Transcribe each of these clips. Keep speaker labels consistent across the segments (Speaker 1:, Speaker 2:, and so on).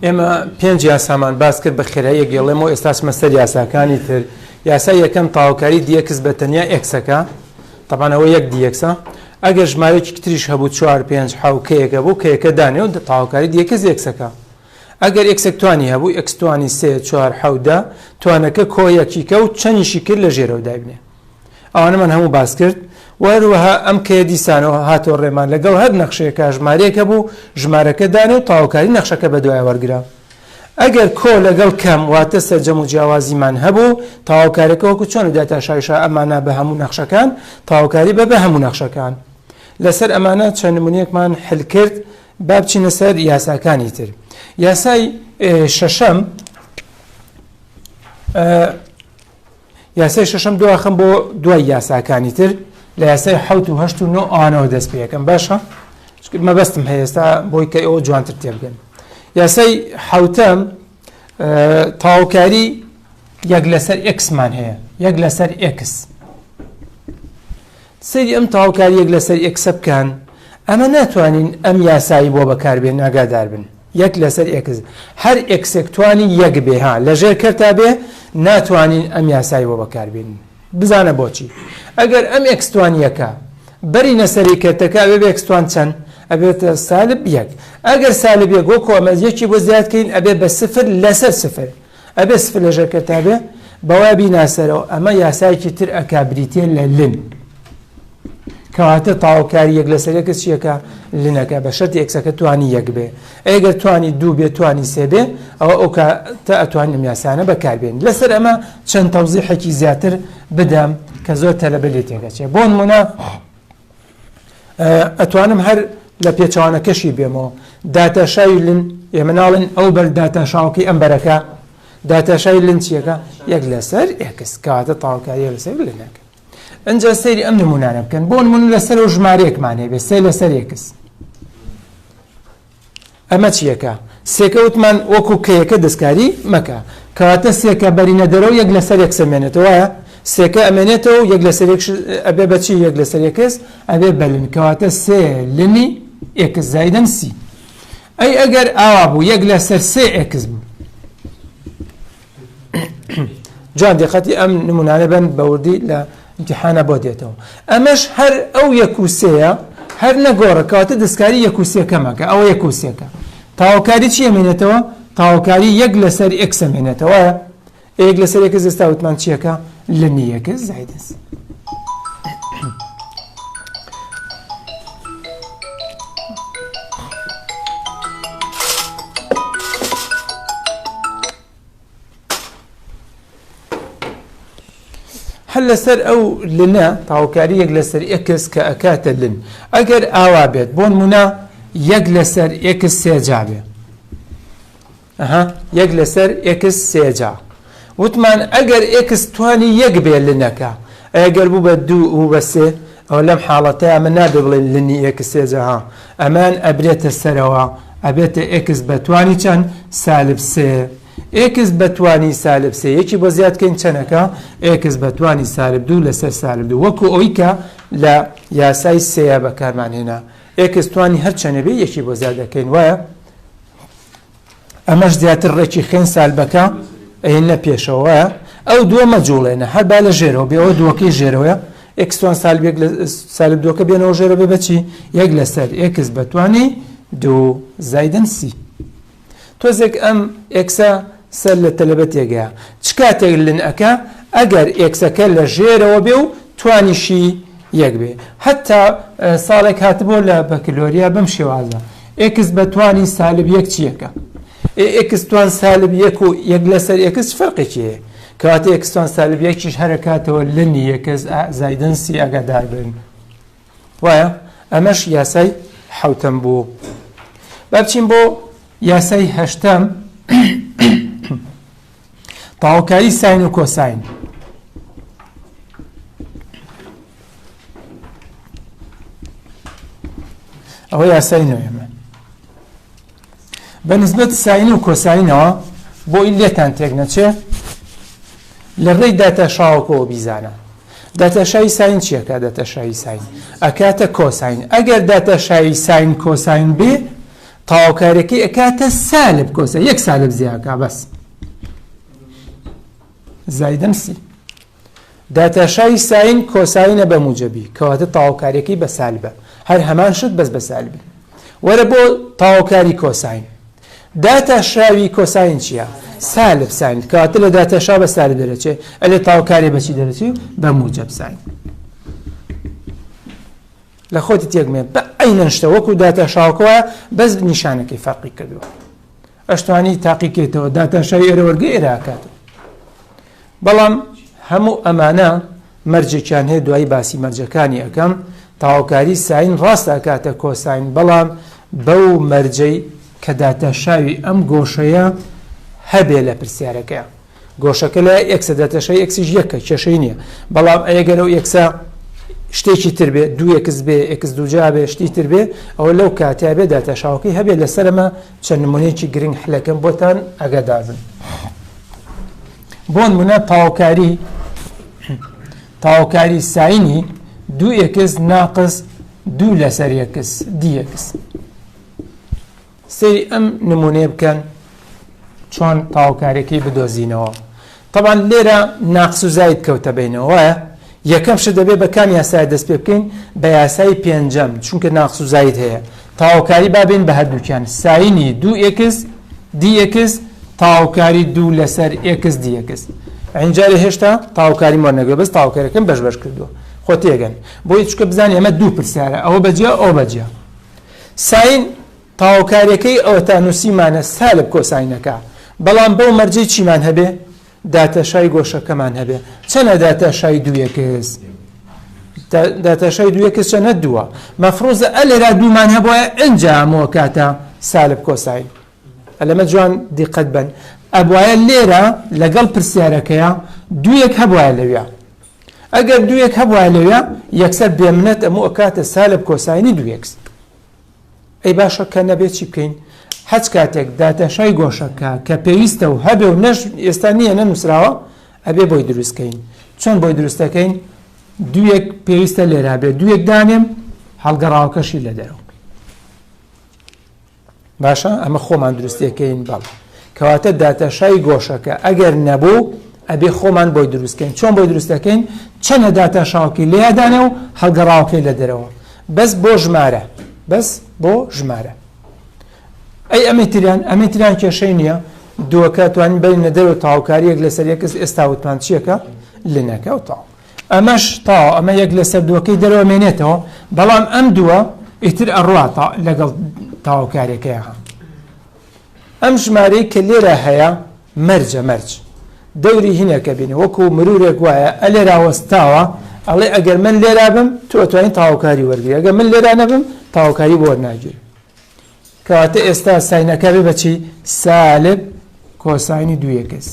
Speaker 1: ئێمە پێنج یاسامان باس کرد بە خێرایی گەڵێمەوە ئێستاس مەسەر یاساکانی تر. یاسا یەکەم تاوکاری دیەکس بە تەنیا ئێکسەکە، تەبان ئەوە یەک دیەکسە. ئەگەر ژمارەیەکی تریش هەبوو 4 5 6 کەیەکە بوو کەیەکە دانێ و تاوکاری دیەکەس ئێکسەکە. ئەگەر ئێکسێک توانی هەبوو ئێکس توانی 3 4 7 توانەکە کۆیەکیکە و چەندیشی کرد لە ژێرەوە دابنێ. ئەوانەمان هەموو باس کرد. وەروەها ئەم کەیە دیسانەوە هاتۆ ڕێمان لەگەڵ هەر نەخشەیەکە ژمارەیەکە بوو ژمارەکە دانێ و تاوکاری نەخشەکە بە دوای وەرگرا. ئەگەر کۆ لەگەڵ کەم واتە سەرجەم و جیاوازیمان هەبوو تاوکارەکە وەکو چۆن داتا شایشە ئەمانە بە هەموو نەخشەکان تاوکاری بە هەموو نەخشەکان. لەسەر ئەمانە چەند نمونەیەکمان حل کرد. با بچینە سەر یاساکانی تر. یاسای شەشەم دواخم بۆ دوای یاساکانی تر لە یاسای 7 و 8 و 9 ئەوانەوە دەست پێ یەکەم. باشە مەبەستم هەیە ئێستا بۆی کە ئەوە جوانتر تێبگەن. یاسای حوتەم تاوکاری یەک لەسەر ئێکسمان هەیە، یەک لەسەر ئێکس. سەیری ئەم تاوکاری یەک لەسەر ئێکسە بکەن، ئەمە ناتوانین ئەم یاسایی بۆ بەکاربێن، ئاگادار بن. یەک لەسەر ئێکس هەر ئێکسێک توانی یەک بێ، ها لەژێر کەرتا بێ ناتوانین ئەم یاسایی بۆ بەکاربێن. بزانە بۆچی. ئەگەر ئەم ئێکستوان یەکە بەرینە سەری کەرتەکە ئەبێ ئێکستوان چەند؟ ئەبێتە سالب یەک. ئەگەر سالب یەک وەکو ئەمە یەکی بۆ زیادکەین ئەبێ بە سفر لەسەر سفر، ئەبێ سفر لەژێر کەرتا بێ بەوا بیناسەرەوە. ئەمە یاسایەکی تر ئەکا بریتێ لە لن، کەواتە تاوکاری یەک لەسەر ئێکس چیەکە؟ لنەکە، بە شەرتی ئێکسەکە توانی یەک بێ. ئەگەر توانی 2 بێ توانی 3 بێ ئەوە ئەو کاتە ئەتوانین ئەم یاسانە بەکاربێن. لەسەر ئەمە چەند تەوزیحێکی زیاتر بدەم کە زۆر تەلەبە لێ تێگەچێ. بۆ نمونە ئەتوانم هەر لە پێچەوانەکەشی بێمەوە. داتاشای لن ئێمە ناڵێن ئەو بەر داتاشاوەکەی ئەمبەرەکە داتاشای لن چیەکە؟ یەک لەسەر ئێکس، کەواتە تاوکاری یەک لەسەر لنەکە. ئەنجا سەیری ئەم نمونانە بکەن. بۆ نمونە لەسەر و ژمارەیەکمان هەیە بێ 3 لەسەر ئێکس. ئەمە چیەکە؟ سێکە وتمان وەکو کەیەکە دەستکاری مەکە، کەواتە سێکە بەرینە دەرەوە یەک لەسەر ئێکس ئەمێنێتەوە، وایە سێکە ئەمێنێتەوە و یەک لەسەر ئەبێ بەچی یەک لەسەر ئێکس ئەبێ بەلن، کەواتە 3 لنی ئێکس زایدەن سی. ئەی ئەگەر ئاوا بوو یەک لەسەر 3 ئێکس بوو. جان دقەتی ئەم نمونانە بن بەوردی لە امتحانە بۆ دێتەوە. ئەمەش هەر ئەو یەک و سێیە، هەر نەگۆڕە، کەواتە دەستکاری یەک و سێکە مەکە، ئەوە یەک و سێکە. تاوکاری چی ئەمێنێتەوە؟ تاوکاری یەک لەسەر ئێکس ئەمێنێتەوە. یەک لەسەر ئێکس ئێستا وتمان چیەکە؟ لنی ئێکس زایدەن سی. هەر لەسەر ئەو لنە تاوکاری یەک لەسەر ئێکس کە ئەکاتە لن. ئەگەر ئاوا بێت بۆ نمونە یەک لەسەر ئێکس سێجا بێ، یەک لەسەر ئێکس سێجا وتمان ئەگەر ئێکس توانی یەک بێ لنەکە، ئەگەر بوو بە 2 و بە 3 ئەو لەم حاڵەتەیە ئەمە نابێ بڵێن لنی ئێکس سێجا، ئەمان ئەبرێتە سەرەوە ئەبێتە ئێکس بەتوانی چەند؟ سالب 3. ئێکس بەتوانی سالب 3 یەکی بۆ زیادکەین چەندەکە؟ ئێکس بەتوانی سالب 2 لەسەر سالب 2، وەکو ئەوەی کە لە یاسای سێیە بەکارمان هێنا. ئێکس توانی هەر چەندە بێ یەکی بۆ زیاد دەکەین، وایە ئەمەش زیاتر ڕێکی خێن سالبەکە ئەهێنە پێشەوە، وایە ئەو دووە مەجوڵێنە هەر با لە ژێرەوە بێ، ئەوە دووەکەی ژێرەوەیە. ئێکس توان سالب 2 بێنەوە ژێرە بێ بەچی؟ یەک لەسەر ئێکس بەتوانی 2 زایدەن سی. تۆزێک ئەم ئێکسە سەر لە تەلەبەت تێگەیە چ کاتێک لن ئەکە؟ ئەگەر ئێکسەکە لە ژێرەوە بێ و توانیشی یەک بێ. هەتا ساڵێک هاتبوو لە بەکلۆریا بەم شێوازە ئێکس بەتوانی سالب 1 چیەکە؟ ئێکس توان سالب 1 و یەک لەسەر ئێکس فەرقێکی هەیە، کەواتە ئێکس توان سالب 1 هەرەکاتەوە لنی ئێکس زایدەن سی. ئەگادار بن، وایە ئەمەش یاسای حوتەم بوو. با بچین بۆ یاسای هەشتەم تاوکاری ساین و کۆساین. ئەوە یاسای نوێمە. بە نسبەت ساین و کۆساینەوە بۆ ئین لێتان تێک نەچێ لە ڕێی داتاشاوەکەوە بیزانە. داتەشایی ساین چیەکە؟ داتەشایی ساین ئەکاتە کۆساین. ئەگەر داتەشایی ساین کۆساین بێ تاواکاریەکەی ئەکاتە سالب کۆساین، یەک سالب زیاکە بەس زایدەن سی. داتەشایی ساین کۆساینە بە موجەبی کەواتە تاواکاریەکەی بە سالبە، هەر هەمان شت بەس بە سالبی. وەرە بۆ تاواکاری کۆساین. داتەشاوی کۆساین چییە؟ سالب ساین، کەواتە لە داتەشا بە سالب دەرەچێت، ئەلێ تاواکاری بەچی دەرەچێت؟ بە موجەب ساین. لە خۆتی تێکمێ بە ئەینەن شتە وەکو داتەشاوکەوە بەس نیشانەکەی فەرقی کردووە. ئەشتوانی تاقیکێتەوە داتەشای ئێرە وەرگە ئێراکاتەوە. بەڵام هەموو ئەمانە مەرجێکیان هەیە، دوایی باسی مەرجەکانی ئەەکەم. تاواکاری ساین ڕاست ئەکاتە کۆساین، بەڵام بەو مەرجەی کە داتەشاوی ئەم گۆشەیە هەبێ لە پرسیارەکەیە. گۆشەکە لە ئەکسە داتەشای ئەکسیش یەکە کێشەی نییە، بەڵام ئەگەر ئەو ئەکسە شتێکی تر بێ، دوو ئەکس بێ، ئەکس دووجا بێ، شتی تر بێ، ئەوە لەو کاتیا بێ داتەشاوەکەی هەبێ. لەسەرمە چەند نمونەیەکی گرنگ حلەکەم بۆتان ئەگەدابن. بۆ نمونە تاواکاری ساینی دوو ئەکس ناقص دوو لەسەر ئەکس دی ئەکس. سەیری ئەم نمونەیە بکەن چۆن تاواکاریەکەی بدۆزینەوە. طبعا لێرە ناقص و زاید کەوتە بینەوە، وایە یەکەم شت دەبێت بە کام یاسای دەست پێ بکەین؟ بە یاسای پێنجەم، چونکە ناقص و زاید هەیە. تاواکاری بابێن بە هەردووکیان، ساینی دوو ئەکس دی ئەکس تاواکاری دوو لەسەر ئەکس دی ئەکس. ئەینجا هێشتا تاواکاری مۆرنەگوێ، بەس تاواکاریەکەم بەش کردووە. خۆ تێگەن بۆی چکە بزانانی ئەمە دوو پرسیارە، ئەوە بەجیا ئەو بەجیا. ساین تاواکاریەکەی ئەوە تا نووسیمانە سالب کۆساینەکە، بەڵام بەو مەرجەی چیمان هەبێ؟ داتەشای گۆشەکەمان هەبێ. چەنە داتەشای دوو ئەکس؟ داتەشای دوو ئەکس چەنە دووە؟ مەفرۆزە ئەلێرا دوومان هەبووە، ئەنجا ئەمەوە کاتە سالب کۆساین. ئەلەمە جوان دیقەت بن. ئەبوایە لێرە لەگەڵ پرسیارەکەیە دوویەک هەبوایە لەوێ. ئەگەر دوویەک هەبوایە لەوێ یەکسەر بێمنەت ئەمەوە کاتە سالب کۆساینی دوو ئەکس. ئەی باشە کە نەبێت چی بکەین؟ هەچ کاتێک داتەشای گۆشەکە کە پێویستە و هەبێ و نەش ئێستا نییە نەنووسراوە، ئەبێ بۆی دروستکەین. چۆن بۆی دروستەکەین؟ دوویەک پێویستە لێرە بێت، دوویەک دانێم هەڵگەڕاوەکەشی لە دەرەوە. باشە ئەمە خۆمان دروستیەکەین. بەڵ کەواتە داتەشای گۆشەکە ئەگەر نەبوو ئەبێ خۆمان بۆی دروستکەین. چۆن بۆی دروستەکەین؟ چەنە داتەشاوکی لێدانێ و هەڵگەڕاوەکەی لە دەرەوە، بەس بۆ ژمارە، بەس بۆ ژمارە. ئەی ئەمەتریان کێشەی نییە، دووەکە توانین بینە دەرەوە تاواکاریەک لەسەر یەکس. ئێستا وتمان چیەکە؟ لنەکە و تاو. ئەمەش تاو، ئەمە یەک لەسەر دووەکەی دەرەوە مێنێتەوە، بەڵام ئەم دووە ئیتر ئەڕواتە لەگەڵ تاواکاریەکەیە. ئەم ژمارەی کە لێرە هەیە مەرجە، مەرج دەوری هینەکە بینێ وەکو مرورێک وایە، ئەلێرا وەستاوە ئەڵێ ئەگەر من لێرا بم تۆ توانین تاواکاری وەرگری، ئەگەر من لێرا نەبم تاواکاری بۆ وەرناگیری. کەواتە ئێستا ساینەکە بێ بەچی؟ سالب کۆساینی دوو ئەکس.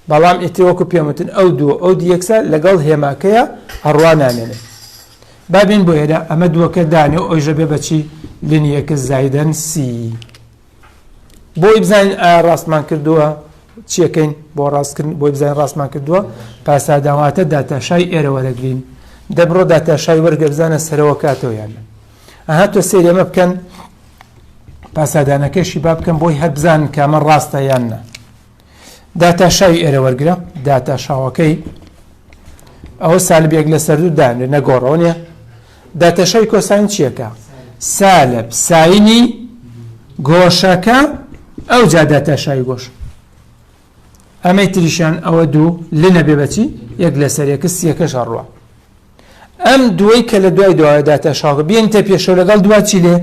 Speaker 1: بەڵام ئیتر وەکو پێموتن ئەو دووە ئەو دی ئەکسە لەگەڵ هێماکەیە هەڕوا نامێنێت. بابین بۆ ئێرە ئەمە دووەکە دانێ و ئەوژە بێ بەچی؟ لنی ئەکس زایدەن سی. بۆی بزانین ئایا ڕاستمان کردووە چیەکەین؟ بۆ ڕاستکردن بۆی بزانین ڕاستمان کردووە پاساداواتە داتەشای ئێرە وەرەگرین. دەبڕۆ داتەشای وەرگە بزانە سەرەوە کاتەوە یانە. ئەها تۆ سێری ئەمە بکەن، پاسادانەکەشی با بکەن بۆی هەر بزانن کە ئەمە ڕاستە یان نە. داتەشاوی ئێرە وەرگرە، داتەشاوەکەی ئەوە سالبێک لەسەر دوو دانێ نەگۆڕەوە نیە. داتەشای کۆساین چیەکە؟ سالب ساینی گۆشەکە ئەو جا داتەشای گۆش. ئەمەی تریشان ئەوە دوو لنە بێ بەچی؟ یەک لەسەر ئەکس یەکەش هەڕوە. ئەم دوای کە لە دوای دوایە داتەشاوکە بێنتە پێشەوە لەگەڵ دوات چی لێ؟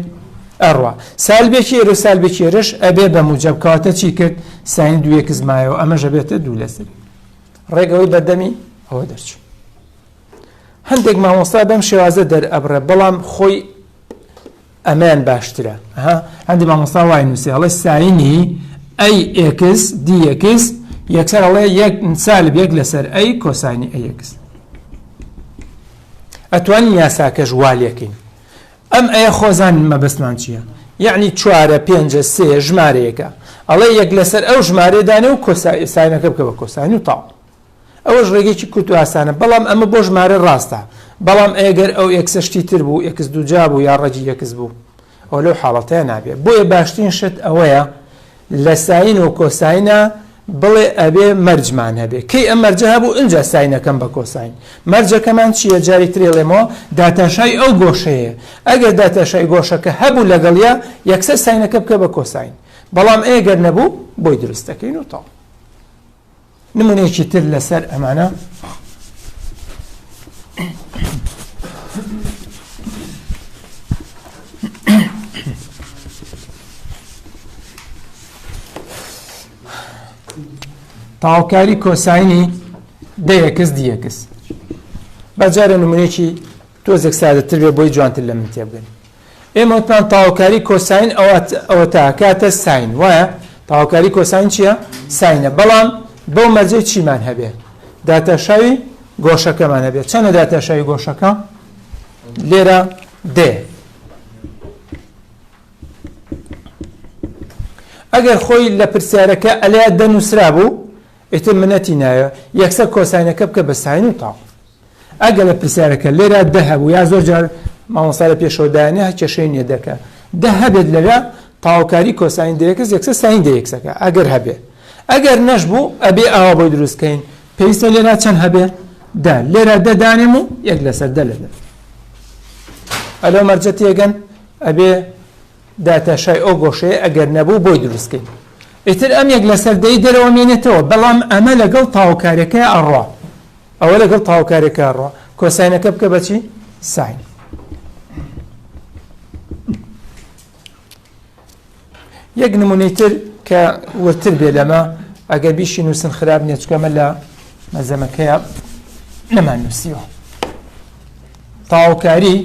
Speaker 1: ئەڕوا. سالبێکی ئێرە و سالبێکی ئێرەش ئەبێ بە موجەب، کەواتە چی کرد؟ ساین دوو ئەکس مایەوە، ئەمەژە بێتە دوو لەسەر. ڕێگەوەی بەردەمی ئەوە دەرچوو. هەندێک مامۆستا بەم شێوازە دەرئەبڕێ، بەڵام خۆی ئەمان باشترە. هەندێک مامۆستا وای نووسێ ئەڵێ ساینی ئەی ئەکس دی ئەکس یەکسەر ئەڵێ یەک سالب یەک لەسەر ئەی کۆساینی ئەی ئەکس. ئەتوانین یاساکەش والەکەین. ئەم ئەیە خۆزانین مەبەستمان چییە؟ یعنی 4 5 3 ژمارەیەکە ئەڵێ یەک لەسەر ئەو ژمارەدانێ و ساینەکە بکە بە کۆساین و تاو. ئەوەش ڕێگەیەکی کورت و ئاسانە بەڵام ئەمە بۆ ژمارە ڕاستە بەڵام ئەگەر ئەو ئێکسە شتی تر بوو ئێکس دوو جا بوو یا ڕەجی یەکس بوو ئەو لەو حاڵەتەیە نابێت بۆیە باشترین شت ئەوەیە لە ساین و کۆساینە بڵێ ئەبێ مەرجمان هەبێ کەی ئەم مەرجە هەبوو ئینجا ساینەکەم بە کۆساین مەرجەکەمان چییە جاری ترێڵێمەوە داتاشای ئەو گۆشەیە ئەگەر داتاشای گۆشەکە هەبوو لەگەڵیا یەکسەر ساینەکە بکە بە کۆساین بەڵام ئەگەر نەبوو بۆی دروستەکەین و تاو نمونەیەکی تر لەسەر ئەمانە تاوکاری کۆساینی دەیەکس دیەکس بەجارە نمونەیەکی تۆزێک سادەتر بێ بۆی جوانتر لە من تێبگەن ئێمە وتمان تاوکاری کۆساین ئەوە تاکاتە ساین وایە تاوکاری کۆساین چییە؟ ساینە بەڵام بەو مەرجەی چیمان هەبێ داتاشاوی گۆشەکەمان هەبێ چەندە داتاشاوی گۆشەکە؟ لێرە دێ ئەگەر خۆی لە پرسیارەکە ئەلیا دەنووسرا بوو ئیتر منەتی نایە یەکسەر کۆساینەکە بکە بە ساین و تاو ئەگەر لە پرسیارەکە لێرە دە هەبوو یا زۆر جار مامۆستا لە پێشەوەدایانێ کێشەی نییە دەکە دە هەبێت لەوێ تاوکاری کۆساین دەیەکس یەکسەر ساین دەیەکسەکە ئەگەر هەبێ ئەگەر نەش بوو ئەبێ ئاوا بۆی دروستکەین پێویستە لێرە چەند هەبێ دا لێرە دەدانێم و یەک لەسەر دە لەدە ئەلۆ مەرجە تێگەن ئەبێ داتاشای ئەو گۆشەیە ئەگەر نەبوو بۆی دروستکەین ئیتر ئەم یەک لەسەر دەی دەرەوە مێنێتەوە بەڵام ئەمە لەگەڵ تاوکارەکەی ئەڕوا ئەوە لەگەڵ تاوکارێکە ئەڕوا کۆساینەکە بکە بەچی ساین یەک نمونەی تر کە ورتر بێ لەمە ئەگەر بیشی نووسن خراپ نییە چکەمە لە مەزەمەکەیە نەمان نووسیەوە تاوکاری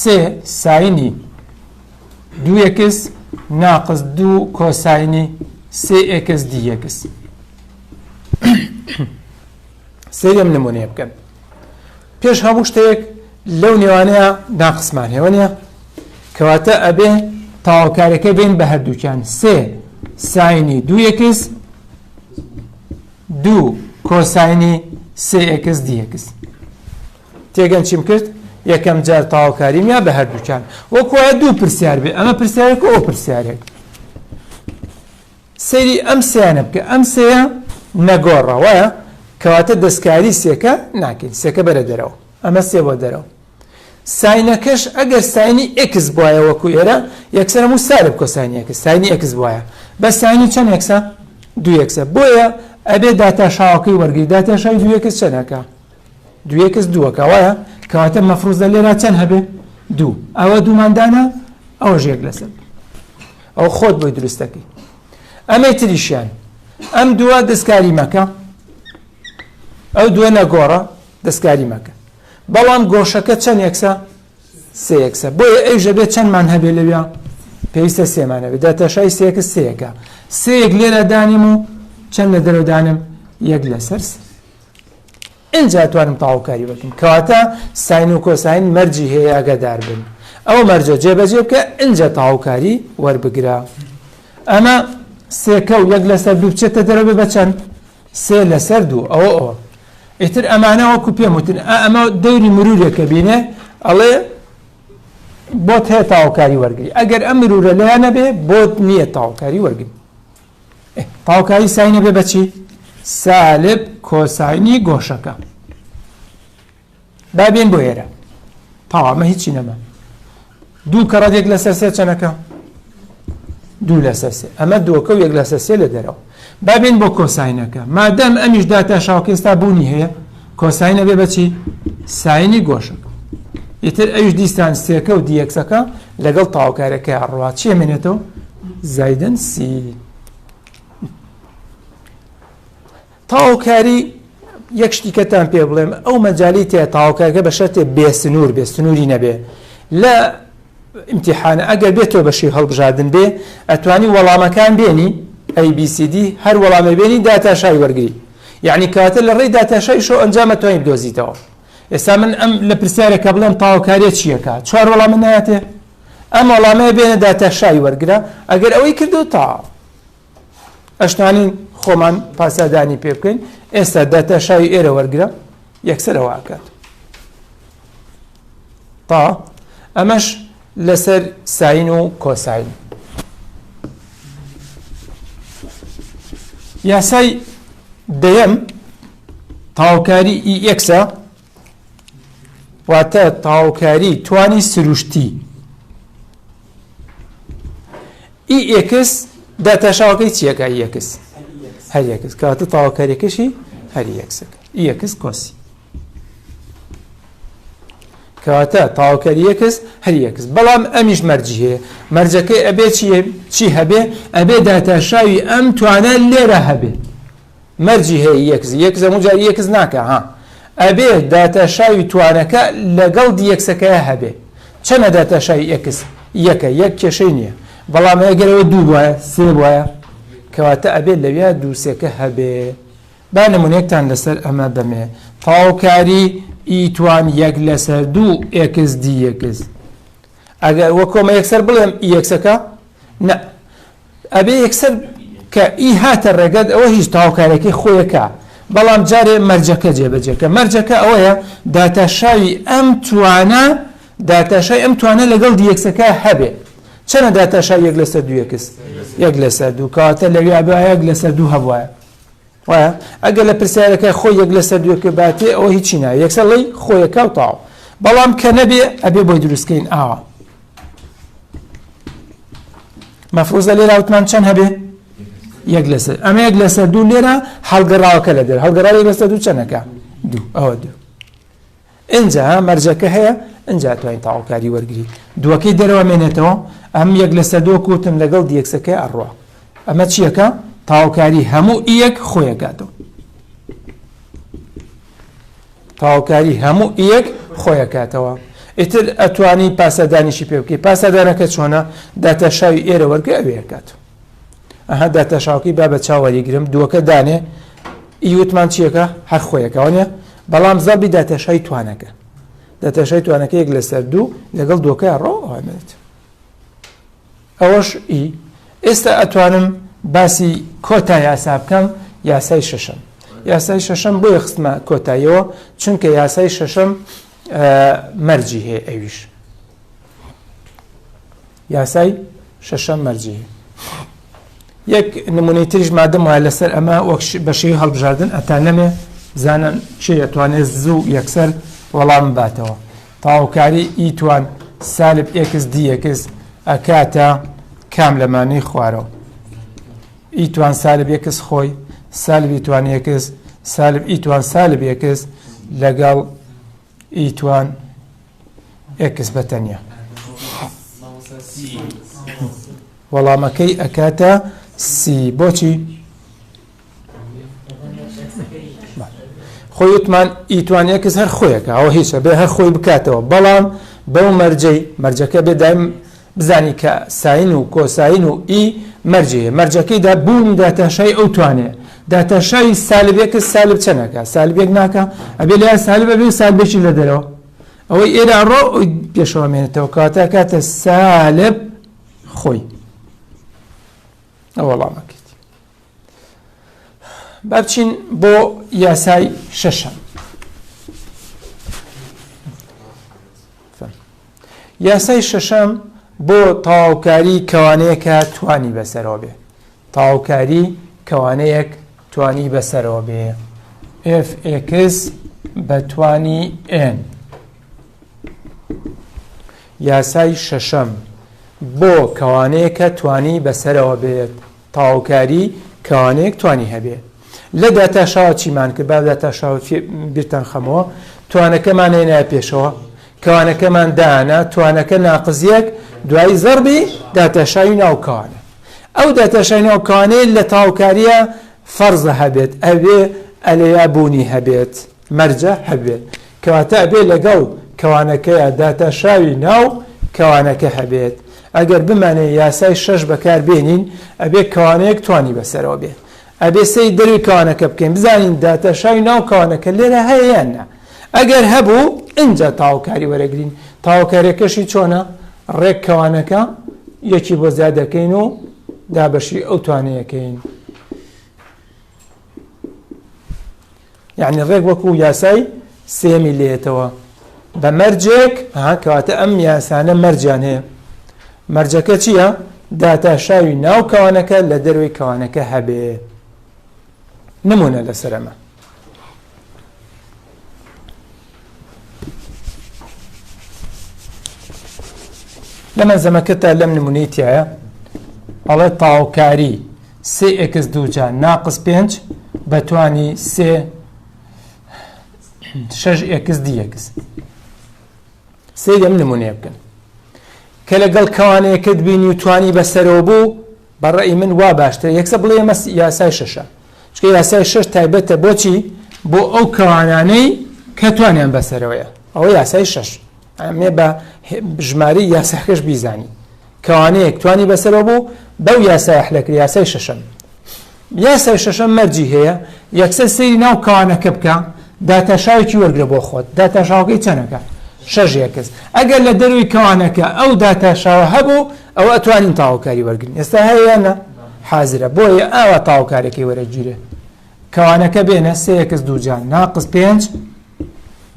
Speaker 1: سێ ساینی دوو یەکس ناقص دوو کۆساینی سێ ئێکس دی یەکس سێریم نمونەیە بکەن پێش هەموو شتێک لەو نێوانەیە ناقسمان هێوە نیە کەواتە ئەبێ تاوکارەکە بین بە هەردووکیان سێ ساینی دوو یەکس دوو کۆساینی سێ ئێکس دی یەکس تێگەن چیم کرد یەکەم جار تاوکاریم یا بە هەردووکیان وەکوایە دوو پرسیار بێ ئەمە پرسیارێک ئەو پرسیارێک سەیری ئەم سێیانە بکە ئەم سێیە نەگۆڕە وایە کەواتە دەستکاری سێکە ناکەین سێکە بەرە دەرەوە ئەمە سێ بۆ دەرەوە ساینەکەش ئەگەر ساینی ئێکس بواە وەکو ئێرە یەکسەر هەموو سالب کۆساینی ئێکس ساینی ئێکس بواە بە ساینی چەند یەکسە دوو یەکسە بۆیە ئەبێ داتاشاوەکەی وەرگری داتاشای دوو یەکس چەندەکە دوو یەکس دووەکە وایە کەواتە مەفروضە لێرە چەند هەبێ دوو ئەوە دووماندانە ئەوەش یەک لەسەر ئەو خۆت بۆی دروستەکەی ئەمەی تریشیان ئەم دووە دەستکاری مەکە ئەو دووە نەگۆڕە دەستکاری مەکە بەڵام گۆشەکە چەند یەکسە سێ یەکسە بۆیە ئەوژە بێت چەندمان هەبێ لەوێ پێویستە سێمان هەبێت داتاشای سێکس سێیەکە سێیەک لێرە دانیم و چەند لە دەرەوە دانم یەک لەسەر اینجا توانم تاوکاری بکەم کەواتە ساین و کۆساین مەرجی هەیە ئاگادار بن ئەو مەرجە جێبەجێ بکە اینجا تاوکاری وەربگرە ئەمە سێکە و یەک لەسەر دوو بچێتە دەرەوە بە چەند سێ لەسەر دوو ئەوە ئیتر ئەمانە وەکو پێم وتن ئەمە دەوری مرورێکە بینێ ئەڵێ بۆت هەیە تاوکاری وەرگری ئەگەر ئەم مرورە لەیان نەبێ بۆت نییە تاوکاری وەرگری تاوکاری ساینە بێ بەچی سالب کۆساینی گۆشەکە بابێن بۆ ئێرە تاوامە هیچی نەما دوو کەڕەت یەک لەسەر سێ چەنەکە دوو لەسەر سێ ئەمە دووەکە و یەک لەسەر سێ لە دەرەوە بابێن بۆ کۆساینەکە مادەم ئەمیش داتاشاوکە ئێستا بوونی هەیە کۆساینە بێ بەچی ساینی گۆشەکە ئیتر ئەوش دیستان سێکە و دیەکسەکە لەگەڵ تاوکارەکە ڕات چی ئەمێنێتەوە زایدن سی تاوکاری یەک شتیکەتان پێ بڵێم ئەو مەجای تێ تاوکارەکە بە شەرتێ بێسنوور بێ سنووری نەبێ لە امتحانە ئەگەر بێتەوە بەشی هەڵبژاردن بێ ئەتوانی وەڵامەکان بێنی ABCD هەر وەڵامە بێنی داتاشای وەرگری یعنی کاتە لە ڕێی داتاشای شۆ ئەنجامە توانین بدۆزیتەوە ئێستا من ئەم لە پرسیارێکە بڵێم تاوکاریە چیەکە چوار وەڵامە نایەتێ ئەم وەڵامەیە بێنە داتاشای وەرگرە ئەگەر ئەوەی کردو تا ئەشتانین خۆمان پاسەدانی پێ بکەین ئێستا داتاشاوی ئێرە وەرگرە یەکسەرەوە ئاکات تا ئەمەش لەسەر ساین و کۆساین. یاسای دەیەم تاوکاری ئی ئێکسە واتە تاوکاری توانی سروشتی ئی ئێکس داتاشاوەکەی چیەکە ئی ئێکس هەر یەکس کاتە تاوکاریەکەشی هەر یەکسەکە ئی ئێکس کۆسی کەواتە تاوکاری یەکس هەر یەکس بەڵام ئەمیش مەرجی هەیە مەرجەکەی ئەبێ چی هەبێ ئەبێ داتاشاوی ئەم توانە لێرە هەبێ مەرجی هەیە یەکس هەموو جار یەکس ناکە ها ئەبێ داتاشاوی توانەکە لەگەڵ دیەکسەکەیە هەبێ چەنە داتاشاوی یەکس یەکە یەک کێشەی نییە بەڵام ئەگەرەوە دوو وایە سێ وایە کەواتە ئەبێ لەوێ دووسێکە هەبێ با نمونەیەکتان لەسەر ئەمە بەمێ تاوکاری ئیتوان یەک لەسەر دوو ئێکس دی یەکس ئەگەر وەکۆمە یەکسەر بڵێم ئیەکسەکە نە ئەبێ یەکسەر کە ئی هاتە ڕێگەت ئەوە هیچ تاوکارێکی خۆیەکە بەڵام جارێ مەرجەکە جێبەجێکە مەرجەکە ئەوەیە داتاشاوی ئەم توانە لەگەڵ دیەکسەکە هەبێ چەنە داتاشاوی یەک لەسەر دوو یەکس یەک لەسەر دوو کەواتە لەوێ ئەبێ یەک لەسەر دوو هەبوایە وایە ئەگەر لە پرسیارەکە خۆی یەک لەسەر دووەکە باتێ ئەوە هیچی نایە یەکسەر لەی خۆیەکە و تاو بەڵام کە نەبێ ئەبێ بۆی دروستکەین ئاوە مەفروزە لێرە وتمان چەند هەبێ یەک لەسەر ئەمە یەک لەسەر دوو لێرە هەڵگەڕاوەکە لە دەر هەڵگەڕاوی یەک لەسەر دوو چەندەکە دوو ئەوە دوو ئینجا مەرجەکە هەیە ئینجا توانین تاوکاری وەرگری دووەکەی دەرەوە مێنێتەوە ئەم یەک لەسەر دوو کوتم لەگەڵ دیەکسەکەی ئەڕوا ئەمە چیەکە تاوکاری هەموو ئیەک خۆیەکاتەوە تاوکاری هەموو ئیەک خۆیەکاتەوە ئیتر ئەتوانی پاسەدانیشی پێ بکەی پاسەدانەکە چۆنە داتاشاوی ئێرە وەرگێ ئەوەیەکات ئەها داتاشاوکی با بە چاوەریگرم دووەکە دانێ ئیوتمان چیەکە هەر خۆیەکەوە نیە بەڵام زەڵبی داتاشای توانەکە داتاشای توانەکە یەک لەسەر دوو لەگەڵ دووەکەی ڕۆ ئەوەمێت ئەوەش ئی ئێستا ئەتوانم باسی کۆتا یاسا بکەم یاسای شەشەم یاسای شەشەم بۆیە خستمە کۆتاییەوە چونکە یاسای شەشەم مەرجی هەیە ئەویش یاسای شەشەم مەرجی هەیە یەک نمونەی تریش مادەم وایە لەسەر ئەمە وەک بەشێوی هەڵبژاردن ئەتا نەمێ زانن چێ ئەتوانێت زوو یەکسەر وەڵام باتەوە تاوکاری ئیتوان سالب ئێکس دی یەکس ئەکاتە کام لەمانەی خوارەوە ئیتوان سالب یەکس خۆی سالب ئیتوان یەکس سالب ئیتوان سالب یەکس لەگەڵ ئیتوان ئێکس بەتەنیا وەڵامەکەی ئەکاتە سی بۆچی خۆی وتمان ئیتوان یەکس هەر خۆیەکە ئەوە هیچە بێ هەر خۆی بکاتەوە بەڵام بەو مەرجەکە بێ دایم بزانی کە ساین و کۆساین و ئی مەرجەکەیدا بوون داتاشای ئەو توانێ داتاشای سالب یەکس سالب چەندەکە سالب یەک ناکە ئەبێ لە سالب ئەبێ سالبێکی لە دەرەوە ئەوەی ئێرە ڕۆ پێشەوە مێنێتەوە کاتە کاتە سالب خۆی ئەوە وەڵامەکەیت با بچین بۆ یاسای شەشەم یاسای شەشەم بۆ تاوکاری کەوانەیەکە توانی بەسەرەوە بێ تاوکاری کەوانەیەک توانی بەسەرەوە بێ fx بە توانی n یاسای شەشەم بۆ کەوانەیەکە توانی بەسەرەوە بێت تاوکاری کەوانەیەک توانی هەبێ لە داتاشاوە چیمان کرد با داتاشاوە بیرتان خەمەوە توانەکەمان هێنایە پێشەوە کەوانەکەمان دانا توانەکە ناقزیەک دوای زەربی داتاشاوی ناوکەوانە ئەو داتاشاوی ناوکەوانەیە لە تاوکاریە فەرزە هەبێت ئەوێ ئەلەیا بوونی هەبێت مەرجە هەبێت کەواتە ئەبێ لەگەڵ کەوانەکەیە داتاشاوی ناو کەوانەکە هەبێت ئەگەر بمانێ یاسای شەش بەکار بێنین ئەبێ کەوانەیەک توانی بەسەرەوە بێت ئەبێ سەی دەروی کەوانەکە بکەین بزانین داتاشاوی ناو کەوانەکە لێرە هەیە یان نا ئەگەر هەبوو اینجا تاوکاری وەرەگرین تاوکاریەکەشی چۆنە ڕێک کەوانەکە یەکی بۆ زیادەکەین و دابەشی ئەو توانەیەکەین یعنی ڕێک وەکو یاسای سێمی لێتەوە بە مەرجێک کەواتە ئەم یاسانە مەرجیان هەیە. مەرجەکە چییە؟ داتاشاوی ناو کەوانەکە لە دەروی کەوانەکە هەبێ. نمونە لەسەر ئەمە لە مەنزەمەکەتا لەم نمونەی تایە ئەڵێ تاوکاری 3x2 ناقص 5 بەتوانی 6x dx. سێ لەم نمونەیە بکەن کە لەگەڵ کەوانەیەکت بینی و توانی بەسەرەوە بوو بەڕێی من وا باشترە یەکسە بڵێ ئەمە یاسای شەشە، چکە یاسای شەش تایبەتە بۆچی؟ بۆ ئەو کەوانانەی کە توانیان بەسەرەوەیە، ئەوە یاسای شەش. ئەمێ بە ژماری یاساکەش بیزانی کەوانەیەک توانی بەسەرەوە بوو بەو یاسای حلەکری یاسای شەشەم. یاسای شەشەم مەرجی هەیە، یەکسە سەیری ناو کەوانەکە بکە داتاشاوێکی وەرگرە بۆ خۆت. داتاشاوەکەی چەندەکە؟ 6x. ئەگەر لە دەروی کەوانەکە ئەو داتاشاوە هەبوو ئەوە ئەتوانین تاوەکاری وەرگین. ئێستا هەیەیانە حازرە، بۆیە ئاوا تاوەکارێکی وەرەگیرێ. کەوانەکە بێنە 3x2 ناقص 5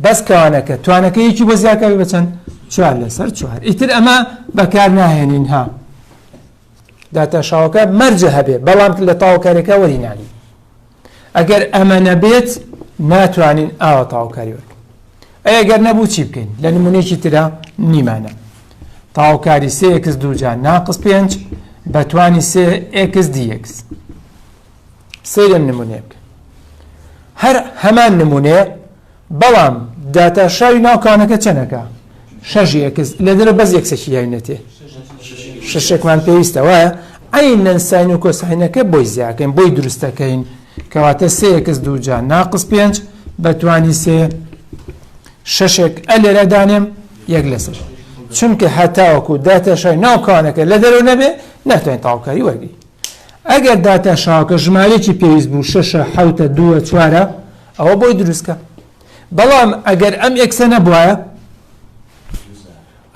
Speaker 1: بەس کەوانەکە توانەکە یەکی بۆ زیاکەوی بچەند 4/4. ئیتر ئەمە بەکار ناهێنین ها. داتاشاوەکە مەرجە هەبێ بەڵام لە تاوەکارێکە وەرینانی. ئەگەر ئەمە نەبێت ناتوانین ئاوا تاوەکاری وەرگین. ئەگەر نەبوو چی بکەین؟ لە نمونەیەکی ترا نیمانە تاوکاری 3x2 ناقص 5 بەتوانی 3x dx. سێ لەم نمونەیە بکەین هەر هەمان نمونەیە بەڵام داتاشاوی ناو کەوانەکە چەندەکە؟ 6x. لە دەرە بەس یەکسەکی یاوینەتێ 6ێکمان پێویستە وایە عینەن ساین و کۆساینەکە بۆی زیاکەین بۆی دروستەکەین کەواتە 3x2 ناقص 5 بەتوانی 6ێک لێرە دانێم 1/3. چونکە هەتاوەکو داتاشاوی ناو کەوانەکە لە دەرەوە نەبێ ناتوانین تاوکاری وەرگین. ئەگەر داتاشاوەکە ژمارەیەکی پێویست بوو 6 7 2 4 ئەوە بۆی دروستکە. بەڵام ئەگەر ئەم ئێکسە نەبووایە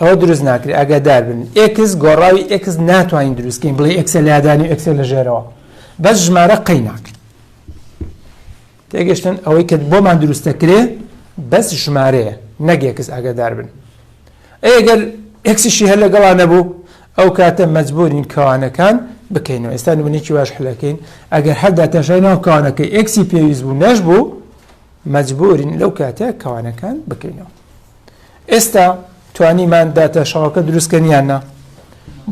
Speaker 1: ئەوە دروست ناکرێت. ئاگادار بن x گۆڕاوی x ناتوانین دروستکەین بڵێ x لادانی و x لە ژێرەوە بەس ژمارە قەی ناکرێت. تێگەشتن ئەوەی کە بۆمان دروستەکرێ بەس ژمارەیە نەک x. ئاگادار بن ئەگەر xشی هەر لەگەڵا نەبوو ئەو کاتە مەجبورین کەوانەکان بکەینەوە. ئێستا نمونەیەکی واش حلەکەین ئەگەر هەر داتاشای ناو کەوانەکەی xی پێویست بوو نەش بوو مەجبورین لەو کاتە کەوانەکان بکەینەوە. ئێستا توانیمان داتاشاوەکە دروستکەن یان نا؟